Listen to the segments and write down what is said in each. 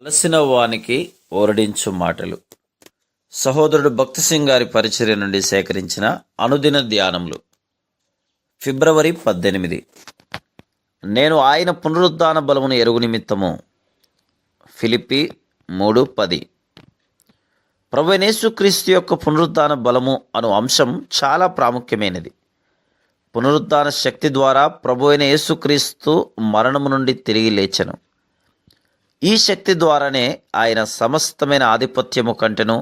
అలసిన వానికి ఓరడించు మాటలు. సహోదరుడు భక్తి సింగ్ గారి పరిచర్య నుండి సేకరించిన అనుదిన ధ్యానములు. ఫిబ్రవరి 18. నేను ఆయన పునరుద్ధాన బలమును ఎరుగు నిమిత్తము. ఫిలిప్పి 3:10. ప్రభువైన యేసుక్రీస్తు యొక్క పునరుద్ధాన బలము అను అంశం చాలా ప్రాముఖ్యమైనది. పునరుద్ధాన శక్తి ద్వారా ప్రభువైన యేసుక్రీస్తు మరణము నుండి తిరిగి లేచెను. ఈ శక్తి ద్వారానే ఆయన సమస్తమైన ఆధిపత్యము కంటెను,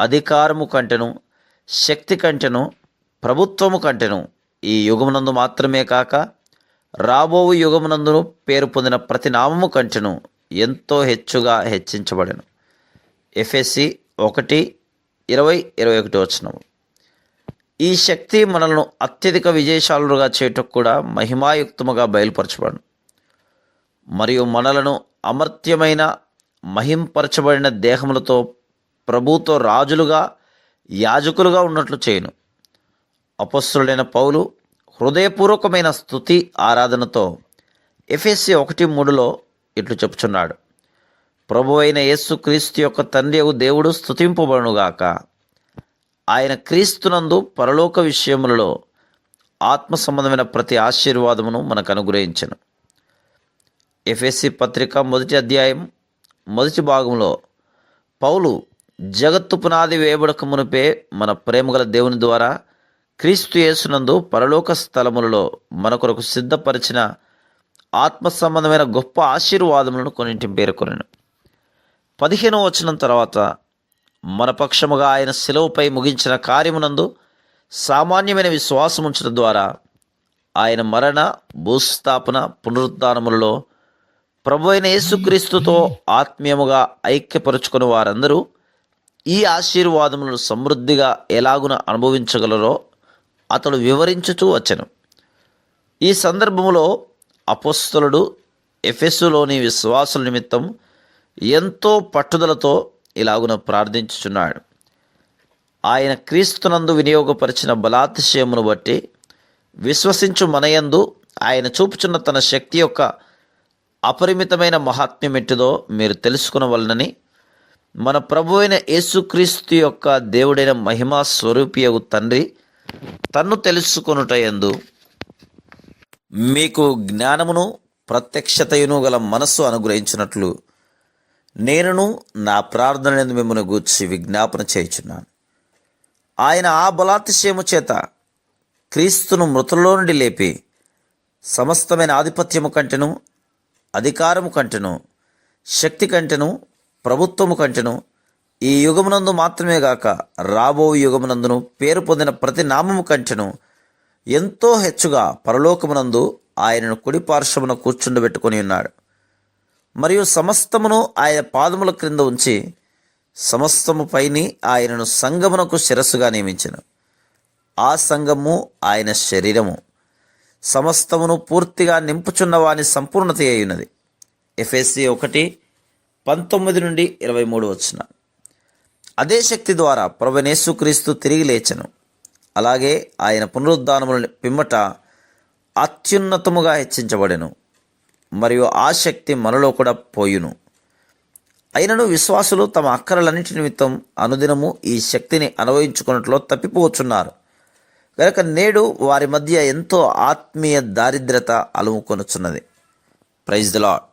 అధికారము కంటెను, శక్తి కంటెను, ప్రభుత్వము కంటెను ఈ యుగమునందు మాత్రమే కాక రాబోవు యుగమునందును పేరు పొందిన ప్రతి నామము కంటెను ఎంతో హెచ్చుగా హెచ్చించబడెను. ఎఫెసీ 1:20-21. ఈ శక్తి మనల్ని అత్యధిక విజయశాలుగా చేయటకు కూడా మహిమాయుక్తముగా బయలుపరచబడను మరియు మనలను అమర్త్యమైన మహింపరచబడిన దేహములతో ప్రభుతో రాజులుగా యాజకులుగా ఉన్నట్లు చేయును. అపొస్తలుడైన పౌలు హృదయపూర్వకమైన స్తుతి ఆరాధనతో ఎఫెసీ 1:3 ఇట్లు చెప్పుచున్నాడు: ప్రభువైన యేసుక్రీస్తు యొక్క తండ్రియగు దేవుడు స్తుతింపబడునుగాక. ఆయన క్రీస్తునందు పరలోక విషయములలో ఆత్మ సంబంధమైన ప్రతి ఆశీర్వాదమును మనకు అనుగ్రహించెను. ఎఫెసీ పత్రిక 1వ అధ్యాయం 1వ భాగంలో పౌలు జగత్తు పునాది వేయబడక మునిపే మన ప్రేమగల దేవుని ద్వారా క్రీస్తు యేసునందు పరలోక స్థలములలో మన కొరకు సిద్ధపరిచిన ఆత్మ సంబంధమైన గొప్ప ఆశీర్వాదములను కొన్నింటిని పేర్కొనెను. 15వ వచనం తర్వాత మన పక్షముగా ఆయన శిలువపై ముగించిన కార్యమునందు సామాన్యమైన విశ్వాసం ఉంచడం ద్వారా ఆయన మరణ, భూస్థాపన, పునరుద్ధానములలో ప్రభు అయిన యేసుక్రీస్తుతో ఆత్మీయముగా ఐక్యపరుచుకుని వారందరూ ఈ ఆశీర్వాదములను సమృద్ధిగా ఎలాగున అనుభవించగలరో అతడు వివరించుతూ వచ్చెను. ఈ సందర్భంలో అపొస్తలుడు ఎఫెసులోని విశ్వాసుల నిమిత్తం ఎంతో పట్టుదలతో ఇలాగున ప్రార్థించుచున్నాడు: ఆయన క్రీస్తునందు వినియోగపరిచిన బలాతిశయమును బట్టి విశ్వసించు మనయందు ఆయన చూపుచున్న తన శక్తి యొక్క అపరిమితమైన మహాత్మ్యం ఎట్టిదో మీరు తెలుసుకునవలనని మన ప్రభువైన యేసుక్రీస్తు యొక్క దేవుడైన మహిమా స్వరూపియగు తండ్రి తన్ను తెలుసుకొనుటయందు మీకు జ్ఞానమును ప్రత్యక్షతయును గల మనస్సు అనుగ్రహించినట్లు నేనును నా ప్రార్థనను మిమ్మల్ని గూర్చి విజ్ఞాపన చేయుచున్నాను. ఆయన ఆ బలాతిశయము చేత క్రీస్తును మృతుల్లో నుండి లేపి సమస్తమైన ఆధిపత్యము కంటెను, అధికారము కంటెను, శక్తి కంటెను, ప్రభుత్వము కంటెను ఈ యుగమునందు మాత్రమే గాక రాబో యుగమునందును పేరు పొందిన ప్రతి నామము కంటెను ఎంతో హెచ్చుగా పరలోకమునందు ఆయనను కుడి పార్శ్వమున కూర్చుండబెట్టుకొని ఉన్నాడు. మరియు సమస్తమును ఆయన పాదముల క్రింద ఉంచి సమస్తము పైని ఆయనను సంఘమునకు శిరస్సుగా నియమించెను. ఆ సంఘము ఆయన శరీరము. సమస్తమును పూర్తిగా నింపుచున్న వాని సంపూర్ణత అయ్యున్నది. ఎఫెసీ 1:19-23. అదే శక్తి ద్వారా ప్రభువైన యేసుక్రీస్తు తిరిగి లేచెను. అలాగే ఆయన పునరుద్ధానముల పిమ్మట అత్యున్నతముగా హెచ్చించబడెను మరియు ఆ శక్తి మనలో కూడా పోయును. అయినను విశ్వాసులు తమ అక్కరలన్నిటి నిమిత్తం అనుదినము ఈ శక్తిని అనుభవించుకున్నట్లో తప్పిపోవచ్చున్నారు కనుక నేడు వారి మధ్య ఎంతో ఆత్మీయ దారిద్రత అలుముకొనుచున్నది. Praise the lord.